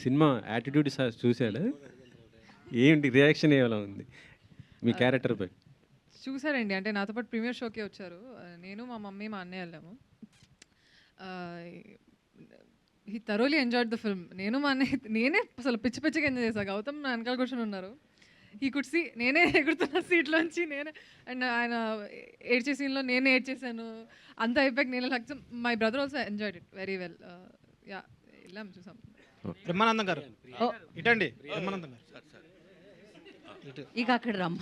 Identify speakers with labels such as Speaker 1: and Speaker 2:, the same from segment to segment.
Speaker 1: Cinema attitude చూసాడా? ఏంటి reaction ఎలా ఉంది మీ క్యారెక్టర్‌పై?
Speaker 2: చూసారండి. అంటే నాతో పాటు ప్రీమియర్ షోకే వచ్చారు. నేను, మా మమ్మీ, మా అన్నయ్య వెళ్ళాము. హి థరోలీ ఎంజాయ్డ్ ద ఫిల్మ్. నేను మా అన్నయ్య నేనే అసలు పిచ్చి పిచ్చిగా ఎంజాయ్ చేశా. గౌతమ్ నా వెనకాల కూర్చొని ఉన్నారు. హీ కుడ్ సీ నేనే ఎగురుతున్న సీట్లోంచి నేనే, అండ్ ఆయన ఏడ్చే సీన్‌లో నేనే ఏడ్చేసాను. అంతా అయిపోయాక నేనే లక్షం. My brother also enjoyed it very well. Yeah! వెళ్ళాం చూసాం.
Speaker 3: బ్రహ్మానందం గారు ఇటండి. బ్రహ్మానందం గారు
Speaker 4: ఇక అక్కడ రమ్మ.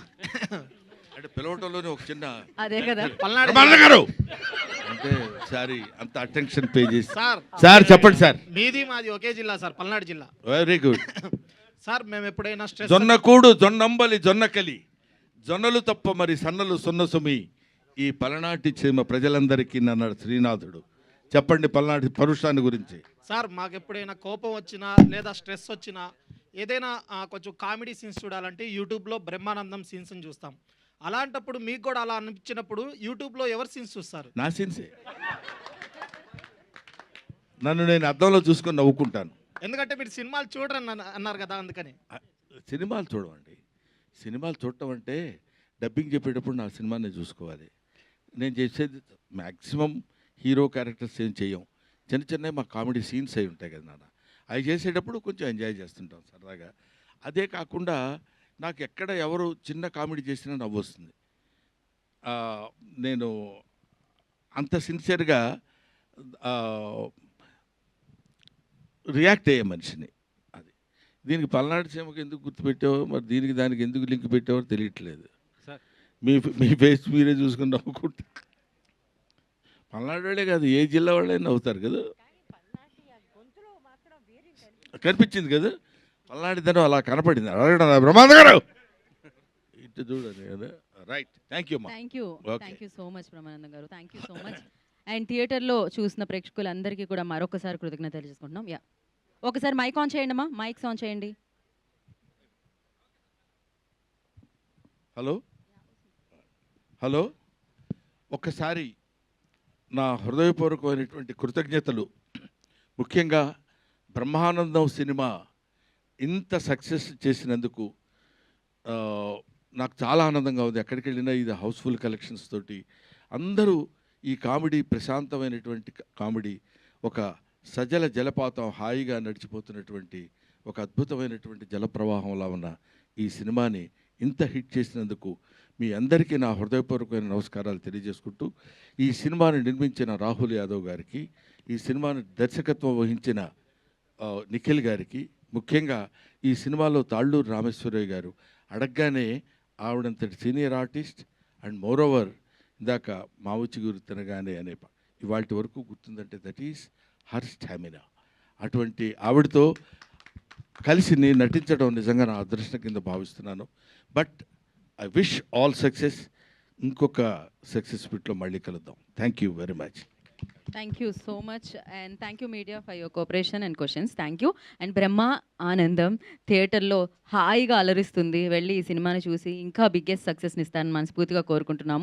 Speaker 5: అంటే పిలవటంలోనే ఒక చిన్న
Speaker 4: అదే కదా.
Speaker 5: బ్రహ్మానందం గారు అంటే సారీ అంత అటెన్షన్ పే చేసి
Speaker 3: సార్
Speaker 5: సార్ చెప్పండి సార్.
Speaker 3: మీది మాది ఒకే జిల్లా సార్, పల్నాడు జిల్లా.
Speaker 5: Very good.
Speaker 3: సార్ మేము ఎప్పుడైనా స్ట్రెస్
Speaker 5: జొన్నకూడు జొన్నంబలి జొన్నకలి జొన్నలు తప్ప మరి సన్నలు సున్నసుమి ఈ పలనాటి చీమ ప్రజలందరికీ అన్నాడు శ్రీనాథుడు. చెప్పండి పల్నాటి పరుషాన్ని గురించి.
Speaker 3: సార్ మాకు ఎప్పుడైనా కోపం వచ్చినా లేదా స్ట్రెస్ వచ్చినా ఏదైనా కొంచెం కామెడీ సీన్స్ చూడాలంటే యూట్యూబ్లో బ్రహ్మానందం సీన్స్ని చూస్తాం. అలాంటప్పుడు మీకు కూడా అలా అనిపించినప్పుడు యూట్యూబ్లో ఎవరు సీన్స్ చూస్తారు?
Speaker 5: నా సీన్సే. నన్ను నేను అద్దంలో చూసుకొని నవ్వుకుంటాను.
Speaker 3: ఎందుకంటే మీరు సినిమాలు చూడరని అన్నారు కదా, అందుకని.
Speaker 5: సినిమాలు చూడమండి. సినిమాలు చూడటం అంటే డబ్బింగ్ చెప్పేటప్పుడు నా సినిమాని చూసుకోవాలి. నేను చేసేది మ్యాక్సిమం హీరో క్యారెక్టర్స్ ఏం చేయం. చిన్న చిన్నవి మా కామెడీ సీన్స్ అయి ఉంటాయి కదా నాన్న, అవి చేసేటప్పుడు కొంచెం ఎంజాయ్ చేస్తుంటాం సరదాగా. అదే కాకుండా నాకు ఎక్కడ ఎవరు చిన్న కామెడీ చేసినా నవ్వు వస్తుంది. నేను అంత సిన్సియర్గా రియాక్ట్ అయ్యే మనిషిని. అది దీనికి పల్నాడు సీమకి ఎందుకు గుర్తుపెట్టావో మరి దీనికి దానికి ఎందుకు లింక్ పెట్టావో తెలియట్లేదు. మీ మీ ఫేస్ మీరే చూసుకుని నవ్వుకుంటా. పల్నాడు వాళ్ళే కాదు, ఏ జిల్లా వాళ్ళైనా నవ్వుతారు కదా. కనిపించింది కదా పల్నాడిదనం, అలా కనపడింది. అడగడం బ్రహ్మానంద గారు ఇటు చూడండి కదా. Right, thank you.
Speaker 4: Thank you so much Brahmanandam గారు. Thank you so much. And థియేటర్లో చూసిన ప్రేక్షకులందరికీ కూడా మరొకసారి కృతజ్ఞతలు తెలుసుకుంటున్నాం. యా, ఒకసారి మైక్ ఆన్ చేయండి అమ్మా. మైక్స్ ఆన్ చేయండి.
Speaker 5: హలో హలో ఒక్కసారి నా హృదయపూర్వకమైనటువంటి కృతజ్ఞతలు. ముఖ్యంగా బ్రహ్మానందం సినిమా ఇంత సక్సెస్ చేసినందుకు నాకు చాలా ఆనందంగా ఉంది. ఎక్కడికి వెళ్ళినా ఇది హౌస్ఫుల్ కలెక్షన్స్ తోటి అందరూ ఈ కామెడీ ప్రశాంతమైనటువంటి కామెడీ, ఒక సజల జలపాతం హాయిగా నడిచిపోతున్నటువంటి ఒక అద్భుతమైనటువంటి జలప్రవాహంలా ఉన్న ఈ సినిమాని ఇంత హిట్ చేసినందుకు మీ అందరికీ నా హృదయపూర్వకమైన నమస్కారాలు తెలియజేసుకుంటూ, ఈ సినిమాని నిర్మించిన రాహుల్ యాదవ్ గారికి, ఈ సినిమాని దర్శకత్వం వహించిన నిఖిల్ గారికి, ముఖ్యంగా ఈ సినిమాలో తాళ్ళూరు రామేశ్వరయ్య గారు అడగగానే ఆవిడంతటి సీనియర్ ఆర్టిస్ట్ అండ్ మోరోవర్ ఇందాక మావుచి గురు తినగానే అనే ఇవాళ వరకు గుర్తుందంటే దట్ ఈస్ హర్ స్టామినా. అటువంటి ఆవిడతో కలిసి నేను నటించడం నిజంగా నా అదృష్టం కింద భావిస్తున్నాను. But I wish all success. ఇంకొక సక్సెస్ బిట్లో మళ్ళీ కలుద్దాం. Thank you very much.
Speaker 4: Thank you so much and thank you media for your cooperation and questions. Thank you. And Brahmanandam థియేటర్లో హాయిగా అలరిస్తుంది. వెళ్ళి ఈ సినిమాని చూసి ఇంకా బిగ్గెస్ట్ సక్సెస్ని ఇస్తానని మనస్ఫూర్తిగా కోరుకుంటున్నాము.